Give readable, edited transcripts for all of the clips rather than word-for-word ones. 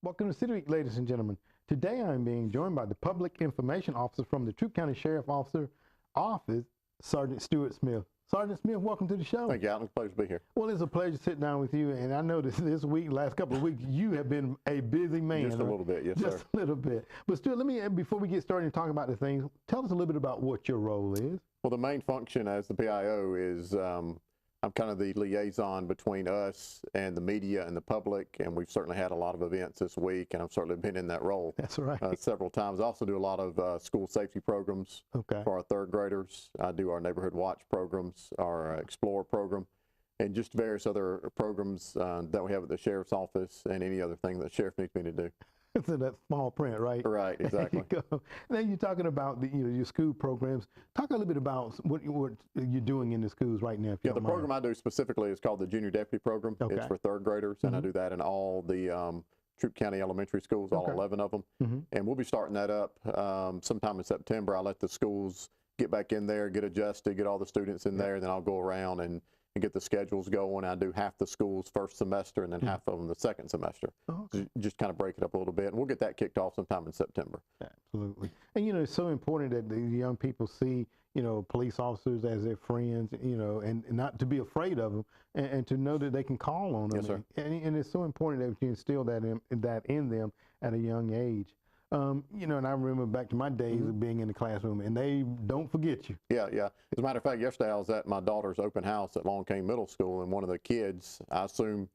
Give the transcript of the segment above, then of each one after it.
Welcome to City Week, ladies and gentlemen. Today I'm being joined by the Public Information Officer from the Troup County Sheriff Office, Sergeant Stewart Smith. Sergeant Smith, welcome to the show. Thank you, Alton. It's a pleasure to be here. Well, it's a pleasure to sit down with you, and I know this week, last couple of weeks, you have been a busy man. Just a little bit, yes, sir. Just a little bit. But Stuart, let me, before we get started and talk about the things, tell us a little bit about what your role is. Well, the main function as the PIO is I'm kind of the liaison between us and the media and the public, and we've certainly had a lot of events this week, and I've certainly been in that role. That's right. Several times. I also do a lot of school safety programs for our third graders. I do our neighborhood watch programs, our Explorer program, and just various other programs that we have at the sheriff's office and any other thing that the sheriff needs me to do. So that's small print, right? Right, exactly. There you go. Now you're talking about your school programs. Talk a little bit about what you're doing in the schools right now. If you the program I do specifically is called the Junior Deputy Program. It's for third graders, and I do that in all the Troup County elementary schools, all 11 of them. And we'll be starting that up sometime in September. I'll let the schools get back in there, get adjusted, get all the students in there, and then I'll go around and get the schedules going. I do half the schools first semester and then half of them the second semester. Just kind of break it up a little bit, and we'll get that kicked off sometime in September. Absolutely. And it's so important that the young people see police officers as their friends, and not to be afraid of them, and to know that they can call on them. Yes, sir. And it's so important that you instill that in them at a young age. And I remember back to my days of being in the classroom, and they don't forget you. Yeah. As a matter of fact, yesterday I was at my daughter's open house at Long Cane Middle School, and one of the kids, I assume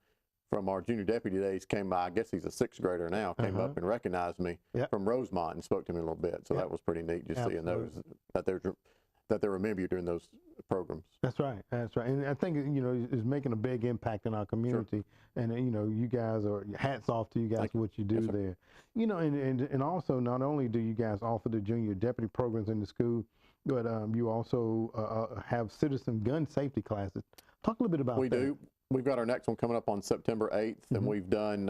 from our junior deputy days, came by. I guess he's a sixth grader now. Came up and recognized me from Rosemont and spoke to me a little bit. So that was pretty neat, just seeing those that they remember you during those programs. That's right. And I think it's making a big impact in our community. And you guys hats off to you guys for what you do there. And also, not only do you guys offer the junior deputy programs in the school, but you also have citizen gun safety classes. Talk a little bit about that. We do. We've got our next one coming up on September 8th, and we've done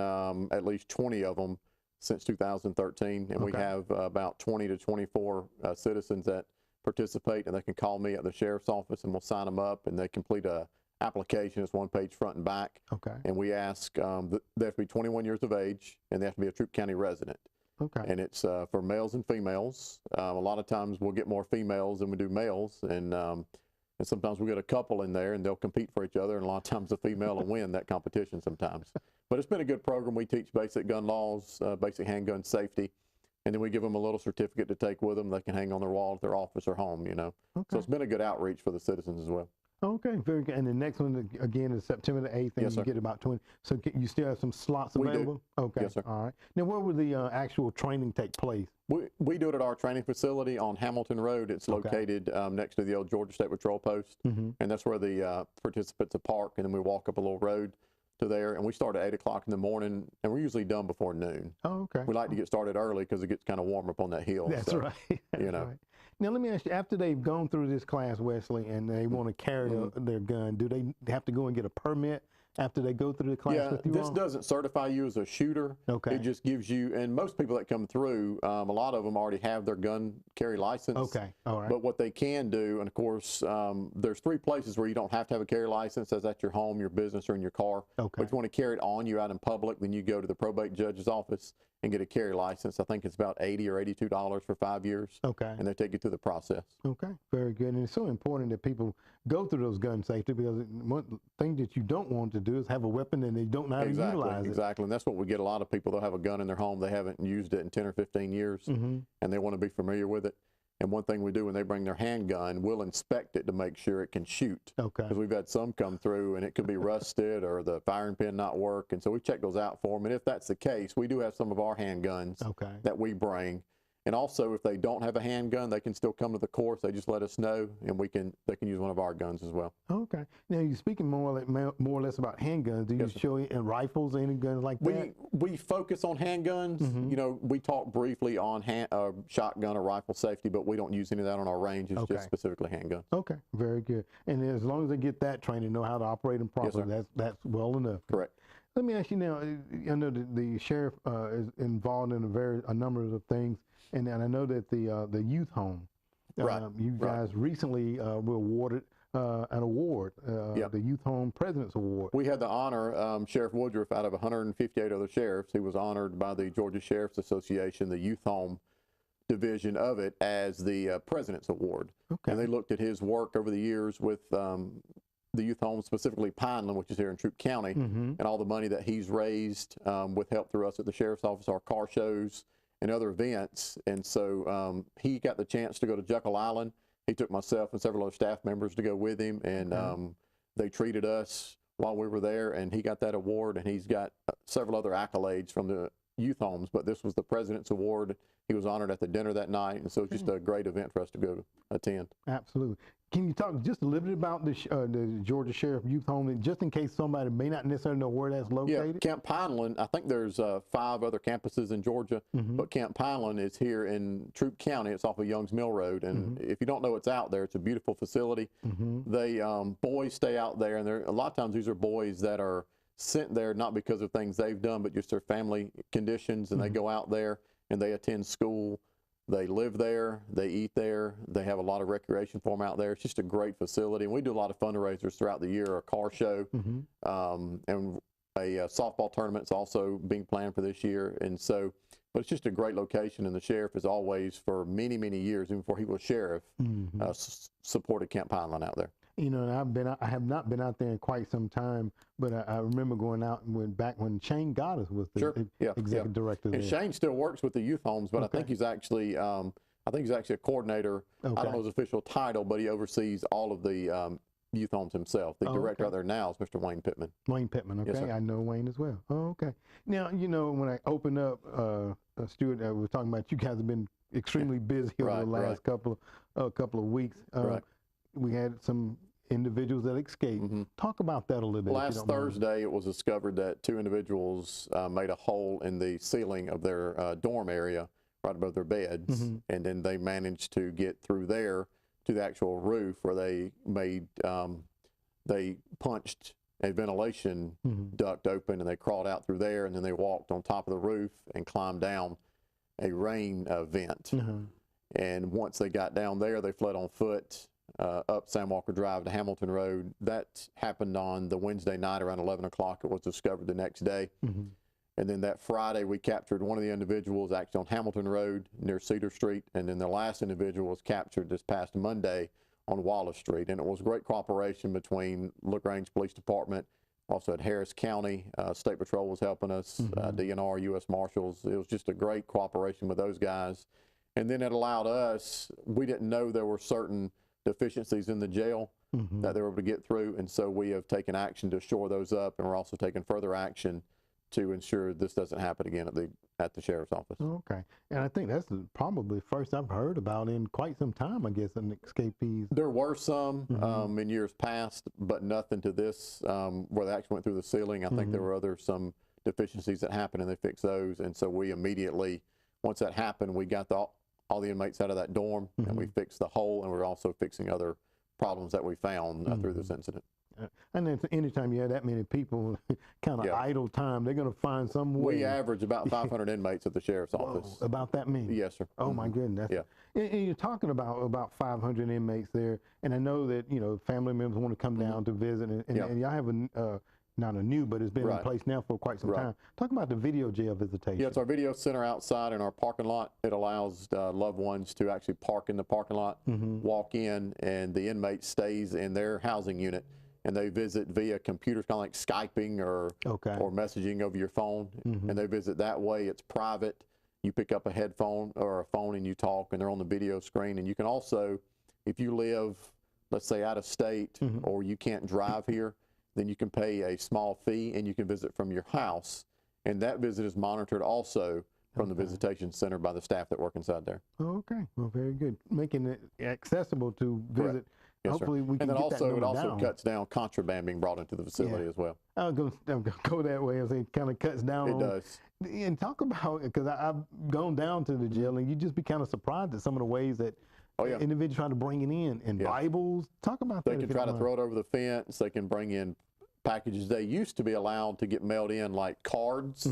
at least 20 of them since 2013, and we have about 20 to 24 citizens that participate, and they can call me at the sheriff's office, and we'll sign them up, and they complete a application. It's one page front and back. And we ask they have to be 21 years of age, and they have to be a Troup County resident. And it's for males and females. A lot of times we'll get more females than we do males, and sometimes we get a couple in there, and they'll compete for each other, and a lot of times the female will win that competition sometimes. But it's been a good program. We teach basic gun laws, basic handgun safety, and then we give them a little certificate to take with them. They can hang on their wall at their office or home, So it's been a good outreach for the citizens as well. Okay, very good. And the next one, again, is September the 8th, and you get about 20. So you still have some slots available? We do. Okay. Yes, sir. All right. Now, where will the actual training take place? We do it at our training facility on Hamilton Road. It's located next to the old Georgia State Patrol post, and that's where the participants park, and then we walk up a little road to there, and we start at 8 o'clock in the morning, and we're usually done before noon. We like to get started early because it gets kind of warm up on that hill. That's right. That's right. Now, let me ask you, after they've gone through this class, Wesley, and they want to carry their gun, do they have to go and get a permit after they go through the class with you? This doesn't certify you as a shooter. It just gives you, and most people that come through, a lot of them already have their gun carry license. All right. But what they can do, and of course, there's 3 places where you don't have to have a carry license. That's at your home, your business, or in your car. But if you want to carry it on you out in public, then you go to the probate judge's office and get a carry license. I think it's about $80 or $82 for 5 years. And they take you through the process. Very good. And it's so important that people go through those gun safety, because one thing that you don't want to do is have a weapon and they don't know how to utilize it. Exactly. And that's what we get. A lot of people, they'll have a gun in their home. They haven't used it in 10 or 15 years, and they want to be familiar with it. And one thing we do when they bring their handgun, we'll inspect it to make sure it can shoot. Because we've had some come through and it could be rusted or the firing pin not work. And so we check those out for them. And if that's the case, we do have some of our handguns that we bring. And also, if they don't have a handgun, they can still come to the course. They just let us know, and they can use one of our guns as well. Now, you're speaking more or less about handguns. Do you show in rifles, any guns like that? We focus on handguns. We talk briefly on shotgun or rifle safety, but we don't use any of that on our range. It's just specifically handguns. Very good. And as long as they get that training, know how to operate them properly, that's well enough. Correct. Let me ask you now, I know that the sheriff is involved in a number of things, and I know that the youth home, you guys recently were awarded an award, the Youth Home President's Award. We had the honor, Sheriff Woodruff, out of 158 other sheriffs, he was honored by the Georgia Sheriff's Association, the Youth Home division of it, as the President's Award. Okay. And they looked at his work over the years with the youth home, specifically Pineland, which is here in Troup County, and all the money that he's raised with help through us at the Sheriff's Office, our car shows, and other events. And so he got the chance to go to Jekyll Island. He took myself and several other staff members to go with him, and they treated us while we were there, and he got that award, and he's got several other accolades from the youth homes, but this was the President's Award. He was honored at the dinner that night, and so it's just a great event for us to go attend. Absolutely. Can you talk just a little bit about the Georgia Sheriff Youth Home, just in case somebody may not necessarily know where that's located? Yeah, Camp Pineland, I think there's 5 other campuses in Georgia, but Camp Pineland is here in Troup County. It's off of Young's Mill Road, and if you don't know what's out there, it's a beautiful facility. They boys stay out there, and a lot of times these are boys that are sent there not because of things they've done, but just their family conditions, and they go out there and they attend school. They live there, they eat there, they have a lot of recreation for them out there. It's just a great facility, and we do a lot of fundraisers throughout the year, a car show, and a softball tournament's also being planned for this year. And so, but it's just a great location, and the sheriff has always, for many, many years, even before he was sheriff, supported Camp Pineland out there. You know, and I have not been out there in quite some time, but I remember going out back when Shane Goddard was the executive director there. And Shane still works with the youth homes, but I think he's actually, a coordinator. I don't know his official title, but he oversees all of the youth homes himself. The director out there now is Mr. Wayne Pittman. Wayne Pittman, okay. Yes, I know Wayne as well. Oh, okay. Now, you know, when I opened up, Stewart, we were talking about you guys have been extremely busy over the last couple of weeks. We had some individuals that escaped. Talk about that a little bit. Last Thursday, it was discovered that 2 individuals made a hole in the ceiling of their dorm area right above their beds, and then they managed to get through there to the actual roof, where they made they punched a ventilation duct open, and they crawled out through there, and then they walked on top of the roof and climbed down a rain vent. And once they got down there, they fled on foot up Sam Walker Drive to Hamilton Road. That happened on the Wednesday night around 11 o'clock. It was discovered the next day. And then that Friday, we captured one of the individuals actually on Hamilton Road near Cedar Street. And then the last individual was captured this past Monday on Wallace Street. And it was great cooperation between LaGrange Police Department, also at Harris County. State Patrol was helping us, DNR, U.S. Marshals. It was just a great cooperation with those guys. And then it allowed us, we didn't know there were certain deficiencies in the jail that they were able to get through, and so we have taken action to shore those up, and we're also taking further action to ensure this doesn't happen again at the sheriff's office. Okay, and I think that's probably first I've heard about in quite some time, I guess, in escapees. There were some in years past, but nothing to this where they actually went through the ceiling. I think there were some deficiencies that happened, and they fixed those, and so we immediately, once that happened, we got all the inmates out of that dorm, and we fixed the hole, and we're also fixing other problems that we found through this incident. And then anytime you have that many people kind of idle time, they're going to find some way. We average about 500 inmates at the sheriff's office. About that many? Yes, sir. Oh, my goodness. And you're talking about 500 inmates there, and I know that, you know, family members want to come down to visit, and y'all have not a new, but it's been in place now for quite some time. Talk about the video jail visitation. Yeah, it's our video center outside in our parking lot. It allows loved ones to actually park in the parking lot, walk in, and the inmate stays in their housing unit, and they visit via computers, kind of like Skyping or messaging over your phone, and they visit that way. It's private. You pick up a headphone or a phone and you talk, and they're on the video screen. And you can also, if you live, let's say, out of state or you can't drive here, then you can pay a small fee and you can visit from your house. And that visit is monitored also from the visitation center by the staff that work inside there. Okay, well, very good. Making it accessible to visit. Yes, hopefully we can and then get also, that it also down. cuts down contraband being brought into the facility as well. I'll go that way. As it kind of cuts down. It does. And talk about, because I've gone down to the jail, and you just be kind of surprised at some of the ways that individuals try to bring it in, and Bibles. Talk about that. They can try to throw it over the fence. They can bring in packages. They used to be allowed to get mailed in like cards,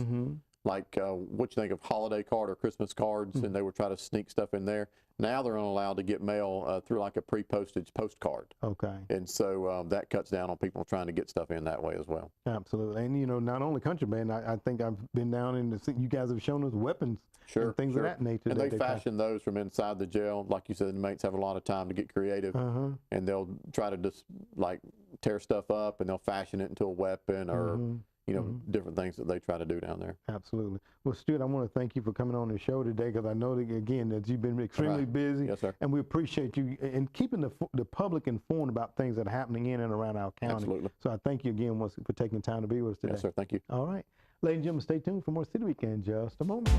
like what you think of holiday card or Christmas cards, and they would try to sneak stuff in there. Now they're only allowed to get mail through like a pre-postage postcard. Okay. And so that cuts down on people trying to get stuff in that way as well. Absolutely. And, you know, not only contraband, I think I've been down in you guys have shown us weapons and things of that nature. And they fashion those from inside the jail. Like you said, inmates have a lot of time to get creative, and they'll try to just like tear stuff up, and they'll fashion it into a weapon or you know, different things that they try to do down there. Absolutely. Well, Stewart, I want to thank you for coming on the show today, because I know that, again, that you've been extremely busy. Yes, sir. And we appreciate you and keeping the public informed about things that are happening in and around our county. Absolutely. So I thank you again once for taking time to be with us today. Yes, sir. Thank you. All right. Ladies and gentlemen, stay tuned for more City Week in just a moment.